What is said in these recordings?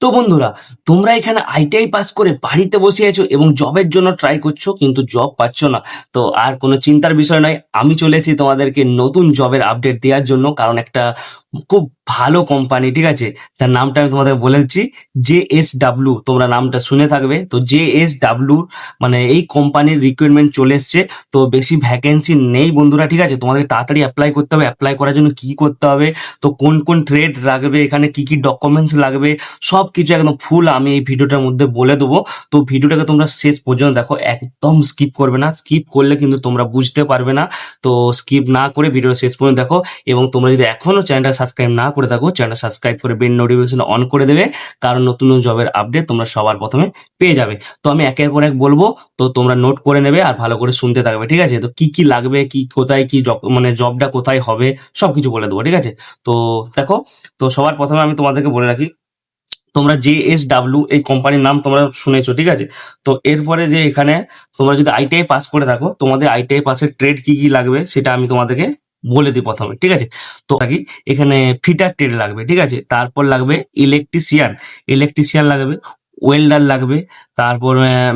তো বন্ধুরা, তোমরা এখানে আইটিআই পাস করে বাড়িতে বসে আছো এবং জবের জন্য ট্রাই করছো কিন্তু জব পাচ্ছ না। তো আর কোনো চিন্তার বিষয় নয়, আমি চলে এসেছি তোমাদেরকে নতুন জবের আপডেট দেওয়ার জন্য। কারণ একটা খুব ভালো কোম্পানি, ঠিক আছে, তার নামটা আমি তোমাদের বলে দিচ্ছি। JSW, তোমরা নামটা শুনে থাকবে। তো JSW মানে এই কোম্পানির রিক্রুটমেন্ট চলে এসছে। তো বেশি ভ্যাকেন্সি নেই বন্ধুরা, ঠিক আছে। তোমাদের তাড়াতাড়ি অ্যাপ্লাই করতে হবে। অ্যাপ্লাই করার জন্য কি করতে হবে, তো কোন কোন ট্রেড লাগবে, এখানে কি কি ডকুমেন্টস লাগবে, সব কিছু একদম ফুল আমি এই ভিডিওটার মধ্যে বলে দেবো। তো ভিডিওটাকে তোমরা শেষ পর্যন্ত দেখো, একদম স্কিপ করবে না। স্কিপ করলে কিন্তু তোমরা বুঝতে পারবে না। তো স্কিপ না করে ভিডিওটা শেষ পর্যন্ত দেখো। এবং তোমরা যদি এখনো চ্যানেলটা সাবস্ক্রাইব না করে থাকো, চ্যানেলটা সাবস্ক্রাইব করে বেল নোটিফিকেশন অন করে দেবে, কারণ নতুন নতুন জবের আপডেট তোমরা সবার প্রথমে পেয়ে যাবে। তো আমি একের পর এক বলবো, তো তোমরা নোট করে নেবে আর ভালো করে শুনতে থাকবে, ঠিক আছে। তো কি কি লাগবে, কি কোথায় কি মানে জবটা কোথায় হবে, সবকিছু বলে দেবো, ঠিক আছে। তো দেখো, তো সবার প্রথমে আমি তোমাদেরকে বলে রাখি, তোমরা JSW এই কোম্পানির নাম তোমরা শুনেছো, ঠিক আছে। তো এরপরে যে এখানে তোমরা যদি আইটিআই পাস করে থাকো, তোমাদের আইটিআই পাসের ট্রেড কি কি লাগবে সেটা আমি তোমাদেরকে বলে দিই প্রথমে, ঠিক আছে। তো কি এখানে ফিটার ট্রেড লাগবে, ঠিক আছে। তারপর লাগবে ইলেকট্রিশিয়ান, ইলেকট্রিশিয়ান লাগবে, ওয়েল্ডার লাগবে, তারপর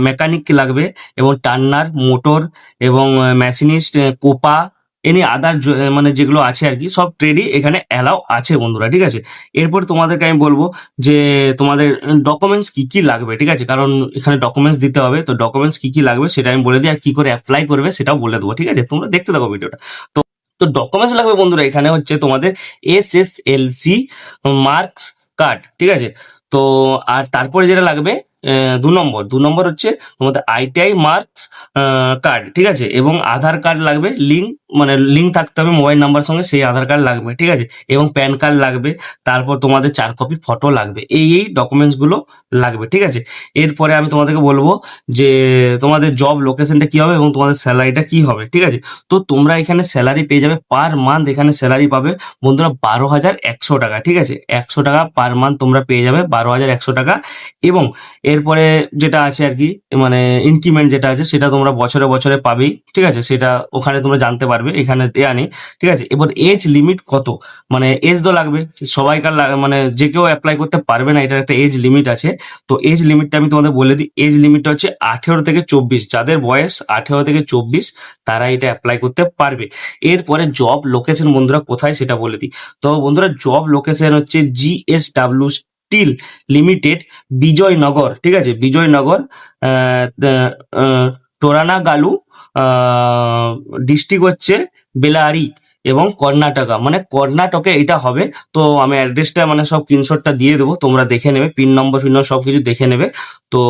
মেকানিক লাগবে, এবং টার্নার মোটর, এবং মেশিনিস্ট, কোপা, এনি আদার মানে যেগুলো আছে আর কি, সব ট্রেডই এখানে অ্যালাউ আছে বন্ধুরা, ঠিক আছে। এরপর তোমাদেরকে আমি বলবো যে তোমাদের ডকুমেন্টস কি কি লাগবে, ঠিক আছে, কারণ এখানে ডকুমেন্টস দিতে হবে। তো ডকুমেন্টস কি কি লাগবে সেটা আমি বলে দিই, আর কি করে অ্যাপ্লাই করবে সেটাও বলে দেবো, ঠিক আছে। তোমরা দেখতে থাকো ভিডিওটা। তো তো ডকুমেন্টস লাগবে বন্ধুরা, এখানে হচ্ছে তোমাদের SSLC মার্কস কার্ড, ঠিক আছে। তো আর তারপরে যেটা লাগবে, 2 নম্বর হচ্ছে তোমাদের আইটিআই মার্কস কার্ড, ঠিক আছে, এবং আধার কার্ড লাগবে, লিঙ্ক মানে লিঙ্ক থাকতে হবে মোবাইল নাম্বার সঙ্গে, সেই আধার কার্ড লাগবে, ঠিক আছে, এবং প্যান কার্ড লাগবে। তারপর তোমাদের 4 কপি ফটো লাগবে। এই ডকুমেন্টস গুলো লাগবে, ঠিক আছে। এরপরে আমি তোমাদেরকে বলবো যে তোমাদের জব লোকেশনটা কি হবে এবং তোমাদের স্যালারিটা কি হবে, ঠিক আছে। তো তোমরা এখানে স্যালারি পেয়ে যাবে পার মান্থ, এখানে স্যালারি পাবে বন্ধুরা 12,100 টাকা, ঠিক আছে। 100 টাকা পার মান্থ তোমরা পেয়ে যাবে, 12,100 টাকা। এবং এরপরে যেটা আছে আর কি, মানে ইনক্রিমেন্ট যেটা আছে সেটা তোমরা বছরে বছরে পাবেই, ঠিক আছে। সেটা ওখানে তোমরা জানতে পারবে, এখানে দেয়া নেই, ঠিক আছে। এবার এজ লিমিট কত, মানে এজ তো লাগবে সবাইকার, মানে যে কেউ অ্যাপ্লাই করতে পারবে না, এটার একটা এজ লিমিট আছে। তো এজ লিমিটটা আমি তোমাদের বলে দিই, এজ লিমিটটা হচ্ছে 18 থেকে 24। যাদের বয়স 18 থেকে 24 তারা এটা অ্যাপ্লাই করতে পারবে। এরপরে জব লোকেশন বন্ধুরা কোথায় সেটা বলে দিই। তো বন্ধুরা জব লোকেশন হচ্ছে JSW স্টিল লিমিটেড, বিজয়নগর, ঠিক আছে, বিজয়নগর, টোরানা গালু, ডিস্ট্রিক্ট হচ্ছে বেলারি, এবং কর্ণাটকা, মানে কর্ণাটকে এটা হবে। তো আমি অ্যাড্রেসটা মানে সব স্ক্রিনশটটা দিয়ে দেবো, তোমরা দেখে নেবে, পিন নম্বর সব কিছু দেখে নেবে। তো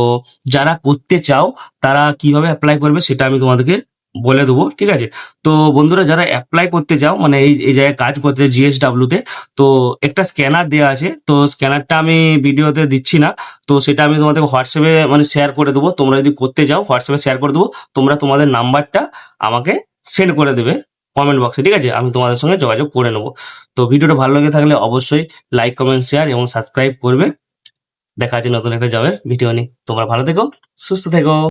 যারা করতে চাও তারা কিভাবে অ্যাপ্লাই করবে সেটা আমি তোমাদেরকে বলে দেবো, ঠিক আছে। তো বন্ধুরা যারা অ্যাপ্লাই করতে চাও, মানে এই জায়গায় কাজ করতে JSW তে, তো একটা স্ক্যানার দেওয়া আছে। তো স্ক্যানারটা আমি ভিডিওতে দিচ্ছি না, তো সেটা আমি তোমাদের হোয়াটসঅ্যাপে মানে শেয়ার করে দেবো। তোমরা যদি করতে যাও হোয়াটসঅ্যাপে শেয়ার করে দেবো, তোমরা তোমাদের নাম্বারটা আমাকে সেন্ড করে দেবে কমেন্ট বক্সে, ঠিক আছে, আমি তোমাদের সঙ্গে যোগাযোগ করে নেবো। তো ভিডিওটা ভালো লেগে থাকলে অবশ্যই লাইক, কমেন্ট, শেয়ার এবং সাবস্ক্রাইব করবে। দেখা আছে নতুন একটা জবের ভিডিও নিয়ে। তোমরা ভালো থেকো, সুস্থ থেকো।